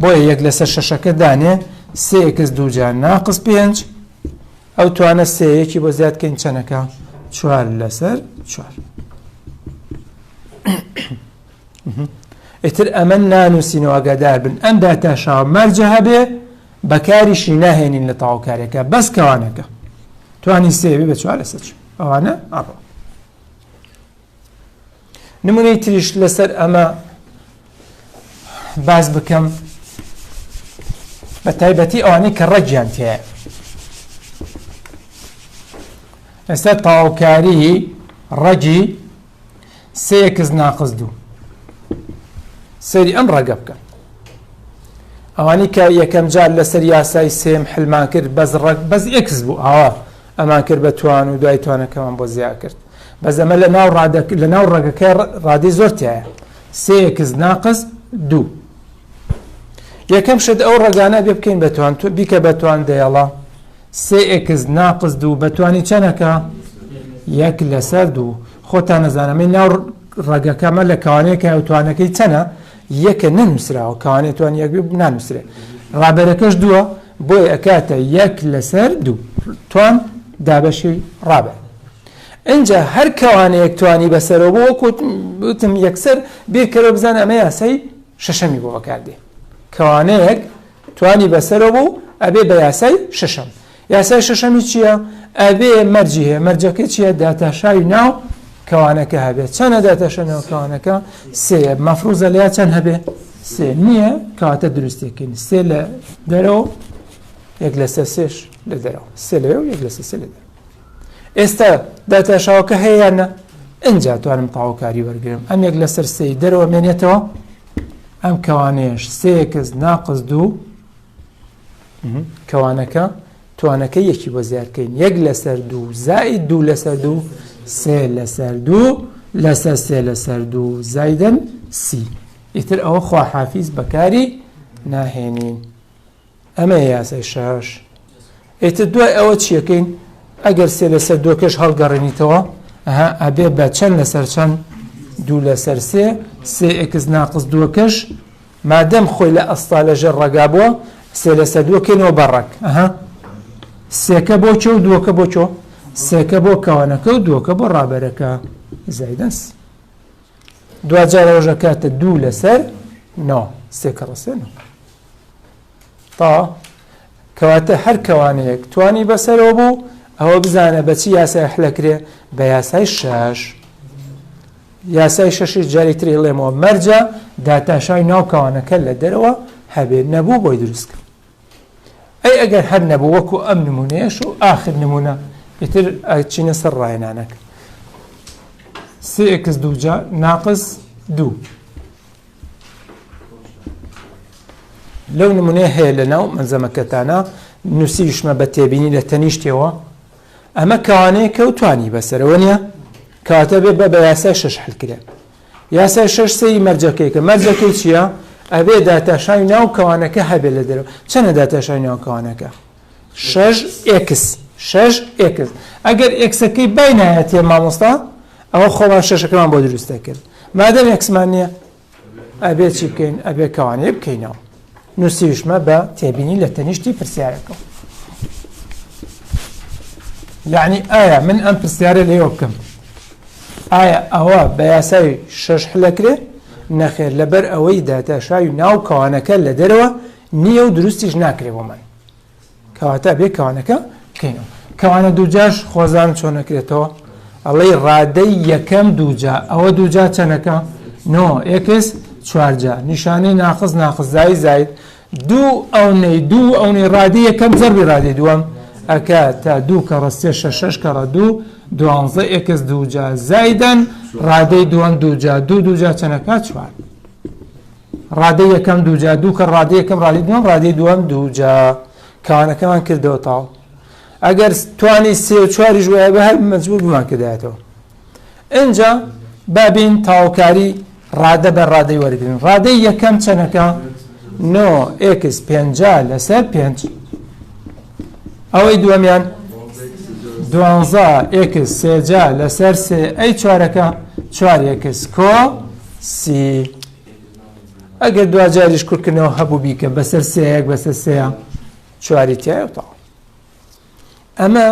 Speaker 1: بۆیە 1/6 دانێ 3x2 ناقص 5 ئەو توانە سەیەکی بۆ زیادکەین چەندەکە؟ 4/4. ئیتر ئەمە نانووسینەوە ئاگادار بن ئەم داتاشاوە مەرجە هەبێ بەکاریشی ناهێنین لە تاوکارێکە بەس کەوانەکە توانی سێوی بە 4/4 ئەوانە ئاڕۆ. نمونەی تریش لەسەر ئەمە باز بکەم بە تایبەتی ئەوانەی کە ڕەجیان تێیە. ئێستا تاوکاری ڕەجی 3x ناقص 2 سەری ئەم ڕەگە بکەن. ئەوانی کە یەکەم جار لەسەر یاسای سێم حلمان کرد بەس x بوو ئاوا ئەمان کرد بە توان و دوای توانەکەمان بۆ زیاد کرد. بەس ئەمە لە ناو ڕەگەکە ڕادی زۆر تایە 3x ناقص 2. یەکەم شت ئەو ڕەگانە بێ بکەین بە توان بیکە بە توان دەیەڵە 3x ناقص 2 بەتوانی چەندەکە؟ 1/2. خۆتان نەزانەمەی ناو ڕەگەکەمە لە کەوانەیەکە ئەو توانەکەی چەنە؟ یەکە نەنووسراوە کەوانێت توان یەک بێ نانووسرێت. ڕابەرەکەش 2 بۆیە ئەکاتە 1/2 توان دابەشی ڕابەر. اینجا هەر کەوانەیەک توانی بەسەرەوە بۆ وەکوتم یەکسەر بیرکەرەوە بزان ئەمە یاسای شەشەمی بۆ بەکاردێ. کەوانەیەک توانی بەسەرەوە بوو ئەبێ بە یاسای شەشەم. یاسای شەشەمی چییە؟ ئەبێ مەرجی هەیە. مەرجەکە چییە؟ داتاشاوی ناو کەوانەکە هەبێت. چەندە داتاشا ناو کەوانەکە؟ 3. مەفروزە لیا چەند هەبێ؟ 3 نییە کەواتە دروستێکین 3 لە دەرەوە 1/3 لە دەرەوە 3 لەوێ و 1/3 لە دەرەوە. ئێستا داتاشاوەکە هەیە یان نە؟ ئینجا توانم تاوکاری وەرگرم ئەم 1/3 دەرەوە مێنێتەوە ئەم کەوانەیەش 3x ناقص 2 کەوانەکە توانەکە یەکی بۆ زیادکەین 1 لەسەر 2 زائد 2 لەسەر 2 3 لەسەر 2 لەسەر 3 لەسەر 2 زایدەن سی ئیتر ئەوە خواحافیز بەکاری ناهێنین ئەمە یاسای شەش ئیتر دوای ئەوە چیەکەین ئەگەر 3 لەسەر 2 کەش هەڵگەڕێنیتەوە ئەبێ بە چەند لەسەر چەند 2 لەسەر 3 3x ناقص 2 کەش مادەم خۆی لە ئەستا لەژێر ڕەگا بووە 3 لەسەر 2 کەینەوە بەڕێک سێکە بۆ چۆ و دووەکە بۆ چۆ سێکە بۆ کەوانەکە و دووەکە بۆ ڕابەرەکە زایدەن دوجار ڕۆژە کاتە 2 لەسەر 9 سێکە ڕەسێ تا کەواتە هەر کەوانەیەک توانی بەسەرەوە بوو ئەوە بزانە بە چی یاسای حلەکرێ بە یاسای شەش یاسای شەشی جاری تری هڵێمەوە مەرجە داتاشای ناو کەوانەکە لە دەرەوە هەبێت نەبوو بۆی دروستکە ئەی ئەگەر هەر نەبوو وەکو ئەم نمونەیەش و ئاخر نمونە ئیتر ئەچینە سەر ڕاهێنانەکە 3x 2 ناقص 2 لەو نمونەیە هەیە لە ناو مەنزەمەکەتانە نووسیشمە بە تێبینی لە تەنیشتەوە ئەمە کەوانەیە کە و توانی بەسەرەوە نییە کەواتە بێ بە یاسای شەش حلکرێ یاسای شەش سەری مەرجەکەیکە مەرجەکەی چییە ئەبێ داتاشای ناو کەوانەکە هەبێ لە دەرەوە چەنە داتاشای ناو کەوانەکە 6x ئەگەر ئێکسەکەی بای نایەتێ مامۆستا ئەوە خۆمان شەشەکەمان بۆ دروستە کرد مادەم ئێکسمان نییە ئەبێ چی بکەین ئەبێ کەوانەیە بکەینەوە نووسیشمە بە تێبینی لە تەنیشتی پرسیارەکە یعنی ئایا من ئەم پرسیارە لێوە بکەم ئایا ئەوە بە یاسای شەش حلەکرێ نەخێر لەبەر ئەوەی داتاشای ناو کەوانەکە لە دەرەوە نییە و دروستیش ناکرێ بۆ من کەواتە بێ کەوانەکە بکەینەوە کەوانە دووجاش خۆزان چۆن نەکرێتەوە ئەڵێ ڕادەی یەکەم دووجا ئەوە دووجا چەنەکە 9x 4 نیشانەی ناقص ناقص زاید دوو ئەونەی ڕادەی یەکەم زەربی ڕادەی دووەم ئەکا تا 2 کە ڕەستێ 6 کەڕە 2 12x 2 زایدەن ڕادەی دووەم دووجا چەنەکە 4 ڕادەی یەکەم دووجا 2 کە ڕادەی یەکەم ڕادەی دووەم ڕادەی دووەم دووجا کەوانەکەمان کردەوە تاو ئەگەر توانی 3 و 4 ژوایە بە هەر مەجبور بمان کردایەتەوە ئینجا بابین تاوکاری ڕادە بە ڕادەی وەرگن ڕادەی یەکەم چەنەکە 9x 5 لەسەر 5 ئەوەی دووەمیان 12x 3 لەسەر 3 ئەی چوارەکە 4x کۆ سی ئەگەر دوجاریش کورتکردنەوە هەبوو بیکە بەسەر 3 بەسەر 3 چواری تایە تا ئەمە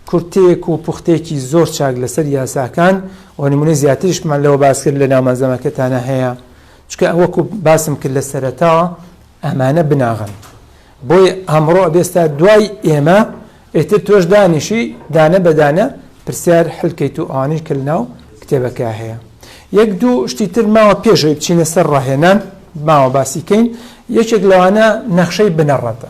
Speaker 1: کورتێک و پوختێکی زۆر چاک لەسەر یاساکان و نمونەی زیاتریشمان لەوە باس کرد لە ناومەنزەمەکەتانە هەیە چکە ئەوەکو باسم کرد لە سەرەتاوە ئەمانە بناغن بۆی ئەمڕۆ ئەبێستا دوای ئێمە ئێتر تۆش دانیشی دانە بەدانە پرسیار حلکەیت و ئەوانەی کرد ناو کتێبەکە هەیە یەک دوو شتی تر ماوە پێشەوەی بچینە سەر ڕاهێنان ماوە باسیکەین یەکێک لەوانە نەخشەی بنەڕەتە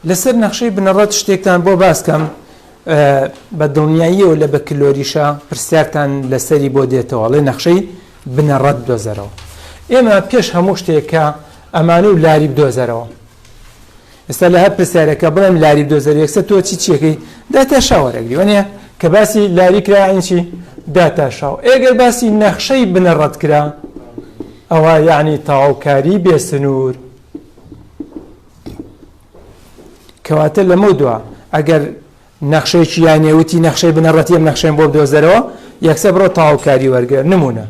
Speaker 1: لەسەر نەخشەی بنەڕەت شتێکتان بۆ باسکەم بە دڵنیاییەوە لە بە کلۆریشە پرسیارتان لەسەری بۆ دێتەوە لێ نەخشەی بنەڕەت دۆزەرەوە ئێمە پێش هەموو شتێکە ئەمانە و لاری بدۆزەرەوە ئێستا لە هەر پرسیارەکە بڵێم لاری بدۆزەر یەکسەر تۆ چیەکەی داتاشا وەرەگری وەنیە کە باسی لاری کرا ئینچی داتاشاو ئێگەر باسی نەخشەی بنەڕەت کرا ئەوە یعنی تەواوکاری بێسنوور کەواتە لەمە دووە ئەگەر نەخشەیەکی یانێوتی نەخشەی بنەڕەتی ئەم نەخشەیان بۆ بدۆزەرەوە یەکسەر بڕۆ تەواوکاری وەرگێر نمونە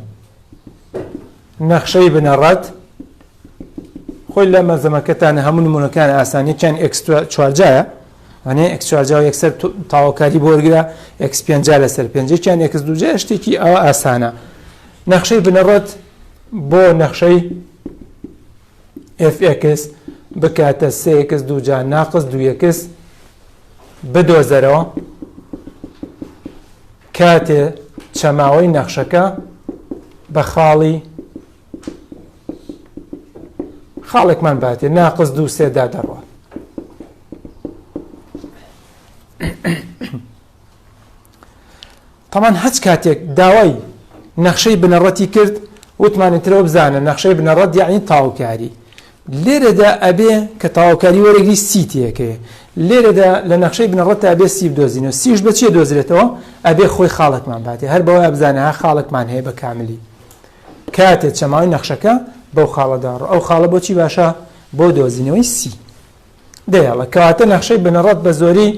Speaker 1: نەخشەی بنەڕەت خۆی لە مەنزەمەکەتانە هەموو نمونەکان ئاسانیەکیان x4 وانەیە x4 یەکسەر تەواوکاری بۆ وەرگرە x5 لەسەر 5یان x2 شتێکی ئەوە ئاسانە نەخشەی بنەڕەت بۆ نەخشەی fx بکاتە 3x 2 ناقص 2x بدۆزەرەوە کاتێ چەماوەی نەخشەکە بە خاڵێکمان باتێ ناقص 2 3 دەڕوە. تەمان هەچ کاتێک داوای نەخشەی بنەڕەتی کرد وتمانێتەوە بزانە نەخشەی بنەڕەت یعنی تاوکاری. لێرەدا ئەبێ کە تاوکاری وەرەگری سی تێکەیە. لێرەدا لە نەخشەی بنەڕەتە ئەبێ سی بدۆزینەوە. سیش بەچێ دۆزرێتەوە؟ ئەبێ خۆی خاڵێکمان باتێ هەر بەوەی بزانە ها خاڵێکمان هەیە بە کاملی. کاتێک چەماوەی نەخشەکە بەو خاڵەداڕ ئەو خاڵە بۆچی باشە؟ بۆ دۆزینەوەی سی. دەیڵە کەواتە نەخشەی بنەڕەت بە زۆری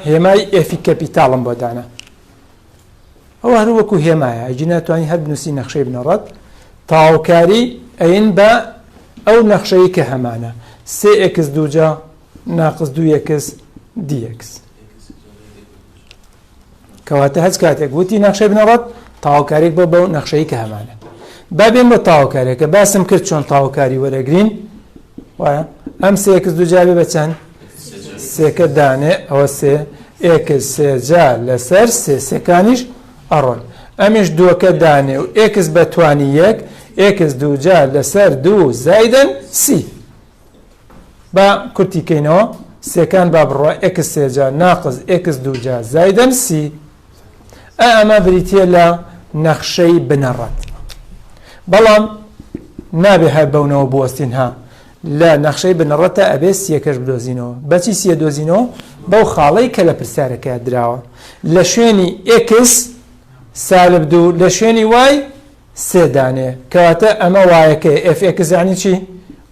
Speaker 1: هێمای ئێفی کەپیتاڵم بۆ دانا. ئەو هەر وەکو هێمایە ئەجی ناتوانانی هەر بنووسی نەخشەی بنەڕەت تاوکاری ئەین بە ئەو نەخشەی کە هەمانە 3x 2 ناقص 2x dx. کەواتە هەچ کاتێک وتی نەخشەی بنەڕەت تاوکارێک بۆ بەو نەخشەی کە هەمانە. با بێن بە تاوکارێکە باسم کرد چۆن تاوکاری وەرەگرین وایە ئەم 3x 2 بێ بە چەند؟ سێکە دانێ ئەوە 3x 3 لەسەر سێکانیش ئەڕۆن. ئەمیش 2کە دانێ و x بەتوانی 1 x 2 لەسەر 2 زایدەن سی. با کورتیکەینەوە سێکان با بڕۆ x 3 ناقص x 2 زایدەن سی. ئەمە بریتە لە نەخشەی بنەڕەت. بەڵام نابێ هەر بەونەوە بوەستینها لە نەخشەی بنەڕەتە ئەبێ سیەکەش بدۆزینەوە. بەچی سیە دۆزینەوە؟ بەو خاڵەی کە لە پرسیارەکە دراوە لە شوێنی x سالب 2 لە شوێنی y 3 دانێ. کەواتە ئەمە وایەکە fx یعنی چی؟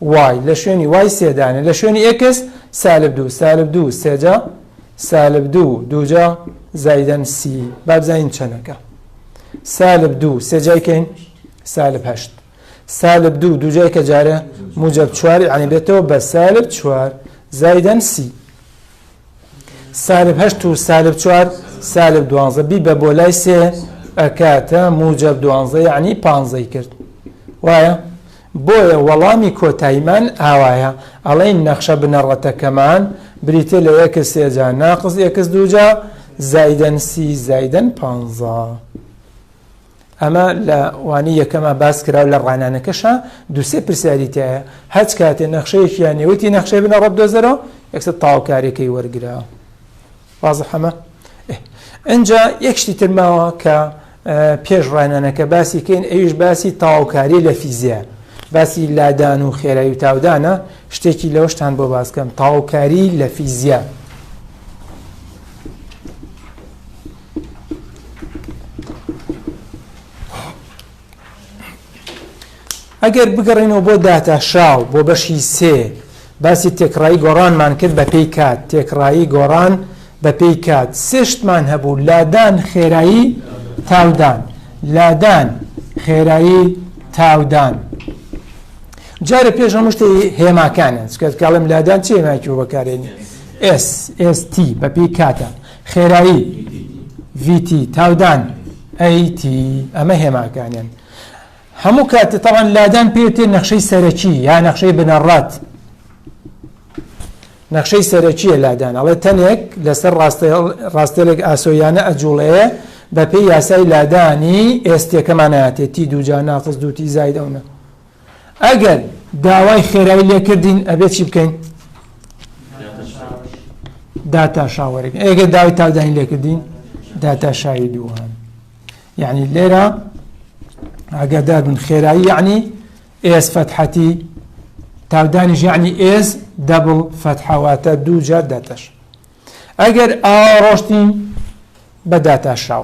Speaker 1: y لە شوێنی y 3 دانێ لە شوێنی x سالب 2 سالب 2 3 سالب 2 زایدەن سی. با بزانین چەندەکە؟ سالب 2 سێجایکەین سالب 8 سالب 2 جایکە جارە موجب 4 یعنی بێتەوە بە سالب 4 زایدەن سی. سالب 8 و سالب 4 سالب 12 بی بە بۆ لای 3 ئەکاتە موجب 12 یعنی 15 کرد. وایە بۆیە وەڵامی کۆتاییمان ئاوایە ئەڵێن نەخشە بنەڕەتەکەمان بریتێ لە 1 3 ناقص 1 2 زایدەن سی زایدەن 15. ئەمە لە وانی یەکەمە باس کراو لە ڕانانەکەشە دووسێ پرسیاریتەیە هەچ کاتێ نەخشەیەکیان نێوتی نەخشەی بنەڕەت دۆزەرەوە یەکسەر تاوکارێکەی وەرگراوە. واضح هەمە؟ ئەنجا یەکشتی ترماوە کە پێش ڕانانەکە باسی کەین ئەویش باسی تاوکاری لە فیزیە باسی لادان و خێرایی و تاودانە شتێکی لەوەشتان بۆ باسکەم تاوکاری لە فیزیە. ئەگەر بگەڕێنەوە بۆ داتا شاو بۆ بەشی 3 باسی تێکڕایی گۆڕانمان کرد بە پێی کات تێکڕایی گۆڕان بە پێی کات سێشتمان هەبوو لادان خێرایی تاودان لادان خێرایی تاودان. جارە پێش هەموو شتێ هێماکانە چکەڵم لادان چی هێماکی و بەکارێنی ST بە پێی کاتە خێرایی VT تاودان AT ئەمە هێماکانیان. هەموو کاتە تەوان لادان پێوتێ نەخشەی سەرەکی یا نەخشەی بنەڕەت. نەخشەی سەرەکیە لادان ئەڵێ تەنێک لەسەر ڕاستەلێک ئاسۆیانە ئەجوڵەیە بە پێی یاسای لادانی ئێستێکەمانایەتێ تی 2 ناقص 2 تی زایدەونە. ئەگەر داوای خێرایی لێکردین ئەبێ چی بکەین؟ داتا شاوەرێک. ئەگەر داوای تاودانی لێکردین داتا شایی دووهەم. یعنی لێرە ئەگەردار بن خێرایی یعنی ئێس فەتحەتی تاودانیش یعنی ئێس دەبڵ فەتحەواتە 2 داتەش. ئەگەر ڕۆشتین بە داتا شاو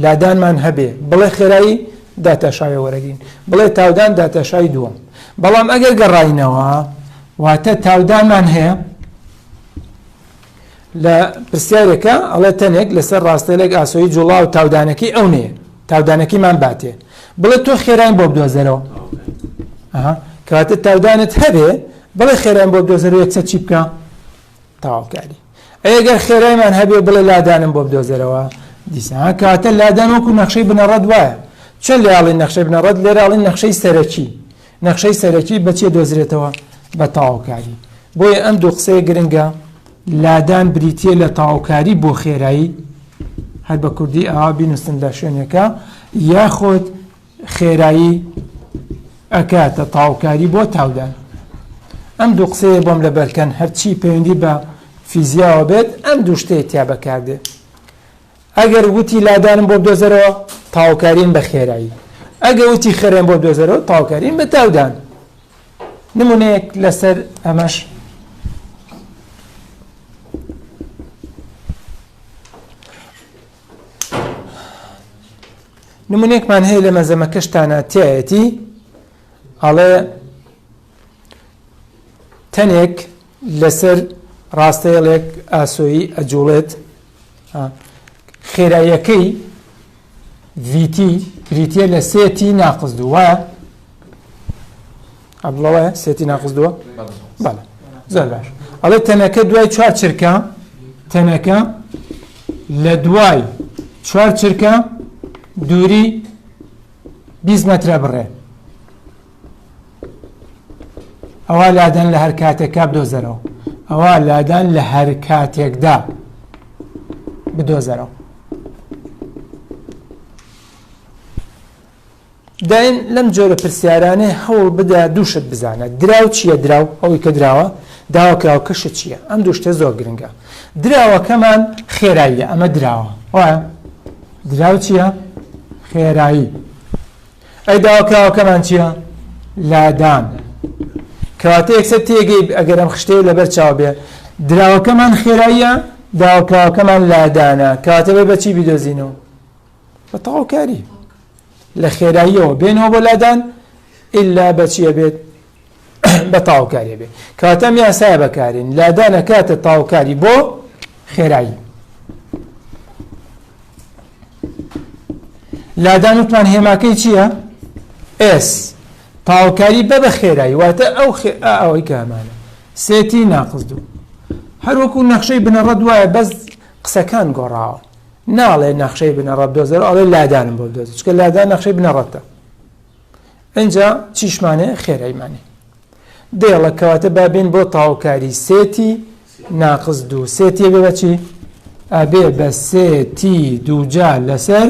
Speaker 1: لادانمان هەبێ بڵێ خێرایی داتا شاوی وەرەگین بڵێ تاودان داتا شای دووەم. بەڵام ئەگەر گەڕاینەوە واتە تاودانمان هەیە لە پرسیارێکە ئەڵێ تەنێک لەسەر ڕاستەلێک ئاسۆیی جوڵا و تاودانەکەی ئەو نەیە تاودانەکەیمان باتێ بڵێ تۆ خێراین بۆ بدۆزەرەوە کەواتە تاودانت هەبێ بڵێ خێراین بۆ بدۆزەرەوە یەکسەر چی بکە؟ تاواکاری. ئەگەر خێرایمان هەبێ بڵێ لادانم بۆ بدۆزەرەوە دیسان کەواتە لادان وەکو نەخشەی بنەڕەت وایە. چۆن لێڵین نەخشەی بنەڕەت لێرە ئەڵین نەخشەی سەرەکی. نەخشەی سەرەکی بەچێ دۆزرێتەوە؟ بە تاواکاری. بۆیە ئەم دوو قسەیە گرنگە لادان بریتیە لە تاواکاری بۆ خێرایی هەر بە کوردی ئاوا بینووسن لە شوێنێکە یاخۆت خێرایی ئەکاتە تاوکاری بۆ تاودان. ئەم دوو قسەیە بۆم لەبەرکەن هەرچی پەیوەندی بە فیزیاوە بێت ئەم دوو شتەیە تیا بەکاردێ. ئەگەر وتی لادانم بۆ بدۆزەرەوە تاوکارین بە خێرایی، ئەگەر وتی خێرەم بۆ بدۆزەرەوە تاوکارین بە تاودان. نمونەیەک لەسەر ئەمەش نمونەیەکمان هەیە لە مەزەمەکەشتانە تایەتی ئەڵێ تەنێک لەسەر ڕاستەیەڵێک ئاسۆیی ئەجوڵێت خێراییەکەی ڤیتی بریتە لە سێتی ناقصدوو وایە ئەبڵەوەیە سێتی ناقصدووە بەڵێ زۆر باش ئەڵێ تەنەکە دوای چوار چرکە تەنەکە لە دوای چوار چرکە دووری 20 مەترە بڕێ ئەوە لادان لە هەر کاتێکا بدۆزەرەوە ئەوە لادان لە هەر کاتێکدا بدۆزەرەوە. داین لەم جۆرە پرسیارانێ هەوڵ بدە دووشت بزانە دراو چییە دراو ئەوەی کە دراوە داواکراوە کەشە چییە ئەم دوو شتە زۆر گرنگە. دراوەکەمان خێراییە ئەمە دراوە وایە دراو چییە خێرایی. ئەی داواکراوەکەمان چییە لادان کەواتە یەکسەر تێگەی ئەگەر ئەم خشتەیە لەبەر چاو بێ دراوەکەمان خێراییە داواکراوەکەمان لادانە کەواتە بێ بەچی بیدۆزینەوە بە تاوکاری لە خێراییەوە بێنەوە بۆ لادان ئللا بەچیە بێت بە تاوکاریە بێت کەواتە ئەم یاسایە بەکارین لادانە کاتە تاوکاری بۆ خێرایی. لادان وتمان هێماکەی چییە ئس تاوکاری بە بە خێرایی واتە ئەوەی کە ئەمانە سێتی ناقصدوو هەروەکو نەخشەی بنەڕەت وایە بەس قسەکان گۆڕاوە ناڵێ نەخشەی بنەڕەت دۆزەرەوە ئەڵێ لادانم بۆ بدۆزە چکە لادان نەخشەی بنەڕەتە ئەنجا چیشمانێ خێراییمانێ دێڵە کەواتە بابێن بۆ تاوکاری سێتی ناقصدوو سێتی بێ بەچی ئەبێ بە سێتی دووجا لەسەر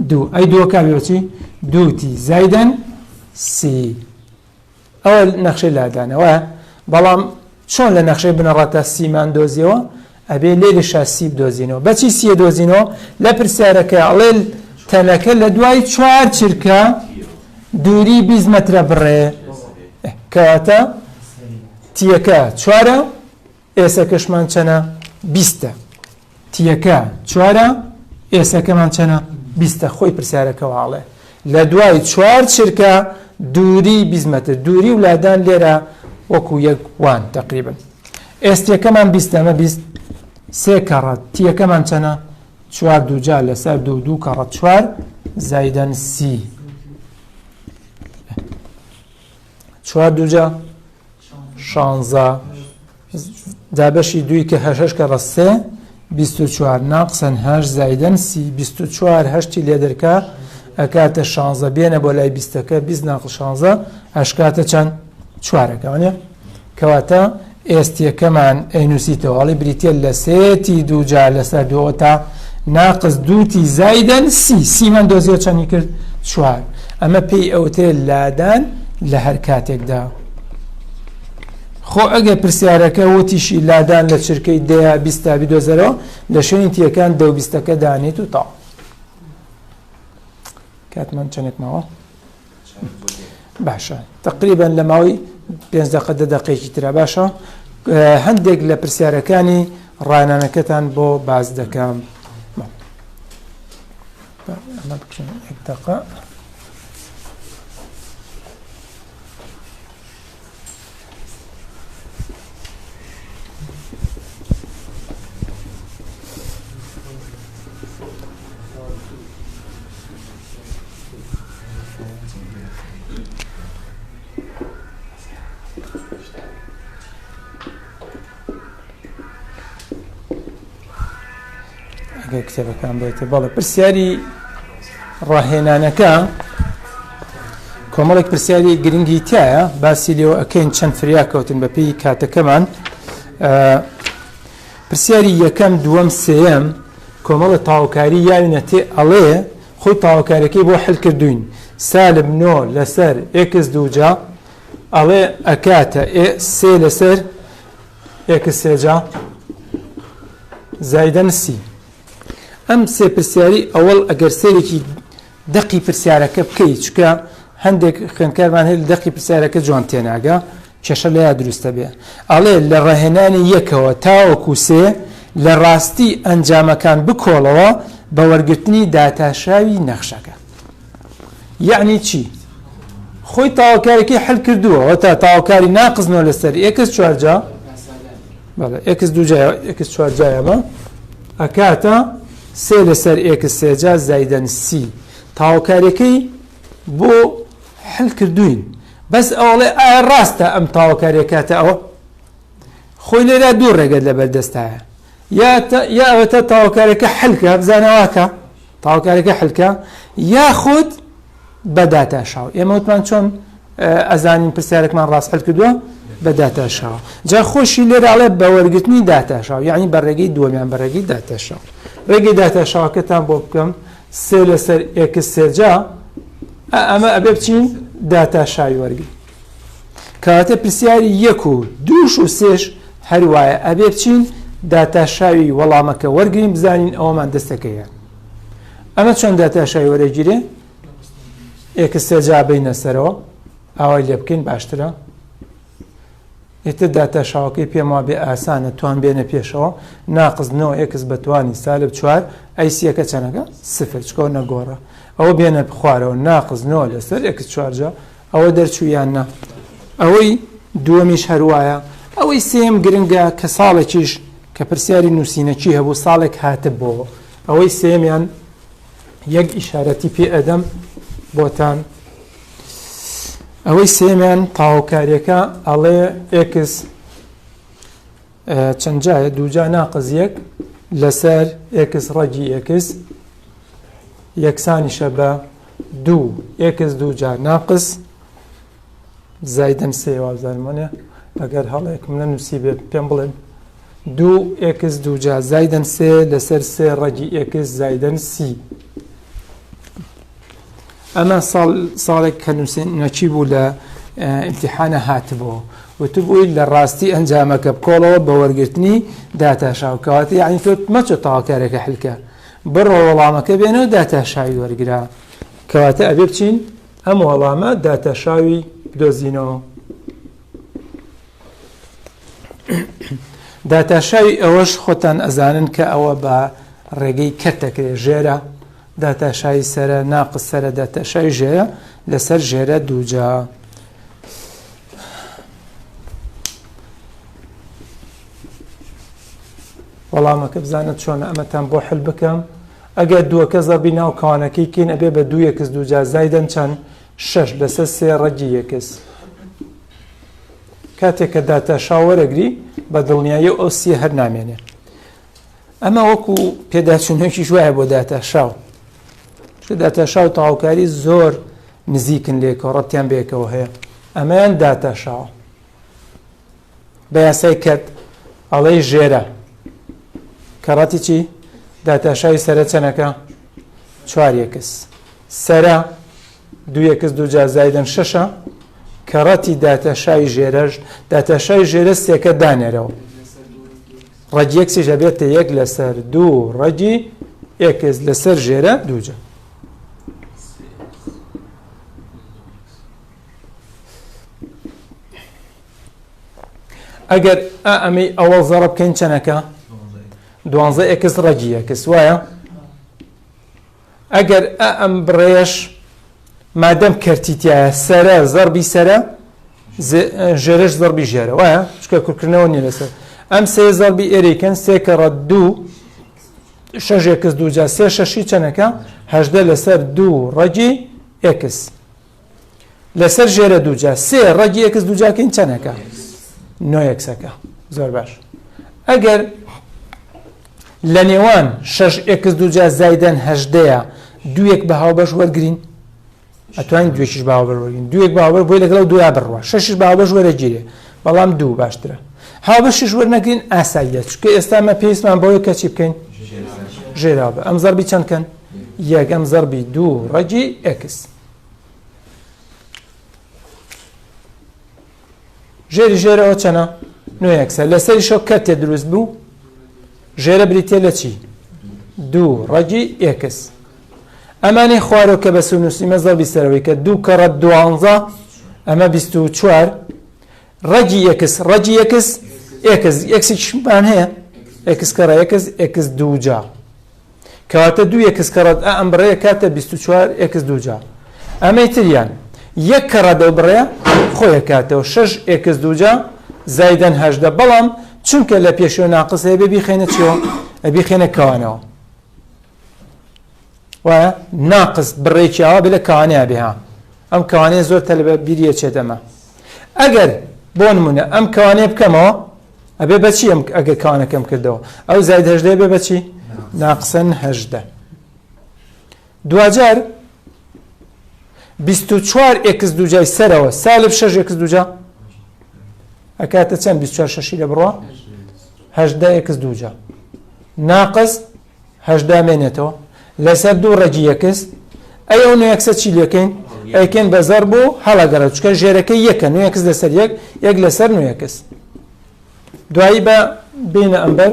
Speaker 1: دوو ئەی دووەکە بێ بەچی دووتی زایدەن سی ئەوە نەخشەی لادانەوە بەڵام چۆن لە نەخشەی بنەڕەتە سیمان دۆزیەوە ئەبێ لێ لە شاسی بدۆزینەوە بەچی سیە دۆزینەوە لە پرسیارەکە ئەڵێ تەنەکە لە دوای چوار چرکە دووری 20 مەترە بڕێ کەواتە تیەکە چوارە ئێسەکەشمان چەنە 20 تیەکە چوارە ئێسەکەمان چەنە 20 خۆی پرسیارەکەەوە ئاڵێ لە دوای چوار چرکە دووری 20 مەتر دووری ولادان لێرە وەکو یەک وان تقریبا ئێستیەکەمان 20 ئەمە 20 سێ کەڕەت تیەکەمان چەنە چوار دووجا لەسەر دوو کەڕەت چوار زایدەن سی چوار دووجا شانزە دابەشی دوی کە هەشەش کەڕە سێ 24 ناقسەن هەش زایدەن سی 24 هەشتی لێ دەرکا ئەکاتە شانزە بێنە بۆ لای 20ەکە 20 ناقل شانزە هەشکاتە چەند چوارەکەوانێ کەواتە ئێستیەکەمان ئەینوسیتەوەڵی بریتە لە سێتی دووجا لەسەر دووە تا ناقص دووتی زایدەن سیمان دۆزیەوە چەندی کرد چوار ئەمە پێی ئەوتێ لادان لە هەر کاتێکدا خۆ ئەگە پرسیارەکە وتیشی لادان لە چرکەی دەیە 20 تا بدۆزەرەوە لە شوێنی تیەکان 20ەکە دانێت و تا کاتمان چەندێک ماوە باشە تقریبا لە ماوەی 5 دقیقەیەکی ترە باشە هەندێک لە پرسیارەکانی ڕاهێنانەکەتان بۆ باز دەکەم ئەمە بکەین 1 دقیقە کتێبەکان بێتە بەڵێ پرسیاری ڕاهێنانەکە کۆمەڵێک پرسیاری گرنگی تایە باسی لێەوە ئەکەین چەند فریاکەوتن بە پێی کاتەکەمان پرسیاری یەکەم دووەم سێەم کۆمەڵە تاوکاری یاوینەتێ ئەڵێ خۆی تاوکارەکەی بۆ حل کردوین سالب 9 لەسەر x دووجا ئەڵێ ئەکاتە 3 لەسەر x سێجا زایدەن سی. ئەم سێ پرسیاری ئەوەڵ ئەگەر سێرێکی دەقی پرسیارەکە بکەیت چکە هەندێک خوێندکارمان هەیە دەقی پرسیارەکە جوان تێناگە کێشە لە یا دروستە بێ ئەڵێ لە ڕاهێنانی یەکەوە تاوەکو سێ لە ڕاستی ئەنجامەکان بکۆڵەوە بە وەرگرتنی داتاشاوی نەخشەکە. یعنی چی؟ خۆی تاوەکارێکی حل کردووە تا تاوەکاری ناقزنەوە لەسەر x چوارجا x دووجا x چوارجایەمە ئەکاتە 3 لەسەر x سێجا زایدەن سی. تاوەکارەکەی بۆ حل کردوین بەس ئەوڵێ ئایا ڕاستە ئەم تاوەکارێکاتە ئەوە خۆی لێرا دوو ڕێگەت لە بەردەستایە یا ئەوەتە تاوەکارێکە حلکە بزانەوەکە تاوەکارێکە حلکە یاخود بە داتاشاو. ئێمە وتمان چۆن ئەزانین پرسیارێکمان ڕاست حل کردووە بە داتاشاو. جا خۆشی لێراڵێ بە وەرگرتنی داتاشاو یعنی بە ڕێگەی دووەمیان بە ڕێگەی داتاشاو. ڕێگەی داتاشاوەکەتان بۆ بکەم 3 لەسەر x سێجا ئەمە ئەبێ بچین داتاشاوی وەرگین کەواتە پرسیاری 1 و 2 و 3 هەروایە ئەبێ بچین داتاشاوی وەڵامەکە وەرگین بزانین ئەوەمان دەستەکەیە. ئەمە چۆن داتاشاوی وەرەگیرێ x سێجا بینە سەرەوە ئاوای لێ بکەین باشترە ئێتر داتاشاوەکەی پێم وا بێ ئاسانە توان بێنە پێشەوە ناقز 9 x بەتوانی سالب 4 ئەیسیەکە چەنەکە سفر چکۆ نەگۆڕە ئەوە بێنە بخوارەوە ناقز 9 لەسەر x چوارجا ئەوە دەرچوویاننا. ئەوەی دووەمیش هەروایە ئەوەی سێم گرنگە کە ساڵێکیش کە پرسیاری نووسینەکی هەبوو ساڵێک هاتە بۆ ئەوەی سێمیان یەک ئیشارەتی پێ ئەدەم بۆتان ئەوەی سێمیان تاوەکاریەکە ئەڵێ x چەند جایە دووجا ناقز 1 لەسەر x ڕەگی x یەکسانیشە بە 2 x دووجا ناقز زایدەن سێ وابزانمانە ئەگەر هەڵەیەک منە نووسی بێت پێم بڵێن 2 x دووجا زایدەن سێ لەسەر سێ ڕەگی x زایدەن سی. ئەمە ساڵێک کە نووسینەکی بوو لە ئیمتیحانە هاتبەوە وتو بووی لە ڕاستی ئەنجامەکە بکۆڵەوە بە وەرگرتنی داتاشاو کەواتە یعنی تۆ مەچۆ تاوەکارێکە حلکە بڕۆ وەڵامەکە بێنەوە داتاشاوی وەرگرا کەواتە ئەبێ بچین ئەم وەڵامە داتاشاوی بدۆزینەوە. داتاشاوی ئەوەش خۆتان ئەزانن کە ئەوە بە ڕێگەی کەرتەکرێ ژێرە داتاشاوی سەرە ناقز سەرە داتاشاوی ژێرە لەسەر ژێرە دووجا. وەڵامەکە بزانت چۆنە ئەمەتان بۆ حل بکەم ئەگەر دووەکە زەربی ناو کاوانەکەی کین ئەبێ بە 2 x دووجا زایدەن چەند 6 لەسەر سێ ڕەگی x. کاتێک کە داتاشاو وەرەگری بە دڵنیایی ئەو سیە هەر نامێنێ. ئەمە وەکو پێداچوونێکی وایە بۆ داتاشاو داتاشاو تاوکاری زۆر نزیکن لێکەوە ڕەتیان بێکەوە هەیە ئەمەیان داتاشاو بە یاسای کەت ئەڵەی ژێرە کەڕەتی چی داتاشاوی سەرە چەنەکە 4 x سەرە 2 x دووجا زایدەن 6 کەڕەتی داتاشاوی ژێرەش داتاشاوی ژێرە سێکە دانێرەوە ڕەگی یەکسیش ئەبێتە 1 لەسەر 2 ڕەگی x لەسەر ژێرە دووجا. ئەگەر ئەمەی ئەوە زەڕە بکەین چەنەکە 12 x ڕەگی x وایە ئەگەر ئەم بڕێش مادەم کەرتیتیایە سەرە زەربی سەرە ژێرەش زەربی ژێرە وایە چکە کوڕکردنەوە نیە لەسەر ئەم سێ زەربی ئێرەکەن سێ کەڕە 2 6 x دووجا سێ شەشی چەنەکە 18 لەسەر 2 ڕەگی x لەسەر ژێرە دووجا سێ ڕەگی x دووجاکەین چەنەکە 9 xەکە زۆر باش. ئەگەر لە نێوان 6 x دووجا زایدەن 18 2 بە هاوبەش وەرگرین ئەتوانین دوێکیش باوەڕ وەرگین 2 باوەڕ بۆی لەگەڵ دویا بڕوە 6 باوەش وەرەگیرێ بەڵام 2 باشترە هاوبەشیش وەرنەگرین ئاساییە چکە ئێستا مە پێویستمان بۆیە کە چی بکەین ژێرا بە ئەم زەربی چەندکەن یەک ئەم زەربی دوو ڕەجی ئێکس ژێری ژێرەوە چەنە نوێکسە لەسەریشەوە کەتێ دروست بوو ژێرە بریتێ لە چی دوو ڕەجی ئێکس ئەمانی خوارەوە کە بە سونووسیمە زەربی سەرەوەی کە دوو کەڕە دوانزە ئەمە 24 ڕەجی ئێکس ڕەجی ئێکس ئێکس ئێکسیشمان هەیە ئێکس کەڕە ئێکس ئێکس دووجا کەواتە دوو ئێکس کەڕەت ئەم بڕەیە کاتە 24 ئێکس دووجا ئەمەی تریان یەک کەڕە دەو بڕەیە خۆیە کاتەوە 6 ئێکس دووجا زایدەن 18 بەڵام چونکە لە پێشەوە ناقس هەیە بێ بیخێنە چیەوە بیخێنە کەوانەوە وایە ناقس بڕێکی ئاوا بێ لە کەوانەیە بێ ها ئەم کەوانەیە زۆر تەلە بە بیریە چێت ئەمە ئەگەر بۆ نمونە ئەم کەوانەیە بکەمەوە ئەبێ بەچی ئەگەر کەوانەکەم کردەوە ئەو زاید 18 بێ بەچی ناقسەن 18 دوجار 24 ئێکس دووجای سەرەوە سالب 6 ئێکس دووجا ئەکاتە چەند 24 شەشی لە بڕوە 18 ئێکس دووجا ناقس 18 مێنێتەوە لەسەر دوو ڕەجی ئێکس ئەو نوێکسە چی لەکەین ئەیکەین بە زەرب و هەڵەگەڕە چکە ژێرەکەی یەکە نوێکس لەسەر یەک لەسەر نوێکس دوایی بە بینە ئەمبەر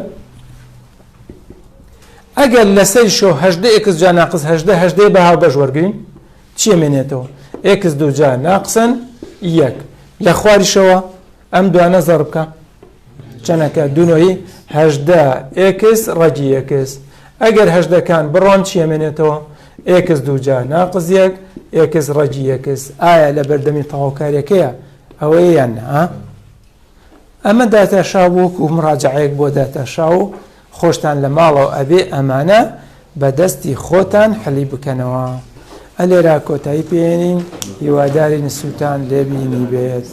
Speaker 1: ئەگەر لەسەری شۆ 18 ئێکس جا ناقس 18 بە هاو بەش وەرگین چیە مێنێتەوە ئێکس دووجا ناقسن یەک لە خواریشەوە ئەم دوانە زەرب بکە چەنەکە دوونەوەی 18 ئێکس ڕەجی ئێکس ئەگەر 18کان بڕۆن چیە مێنێتەوە ئێکس دووجا ناقس یەک ئێکس ڕەجی ئێکس ئایا لە بەردەمی تەواوکاریەکەیە ئەوەیە یان نا ئەمە داتاشا وەکو مراجعەیەک بۆ داتاشا و خۆشتان لە ماڵەوە ئەبێ ئەمانە بەدەستی خۆتان حەلی بکەنەوە ئەلێرا کۆتایی پێێنین هیواداری نسووتان لێبینی بێت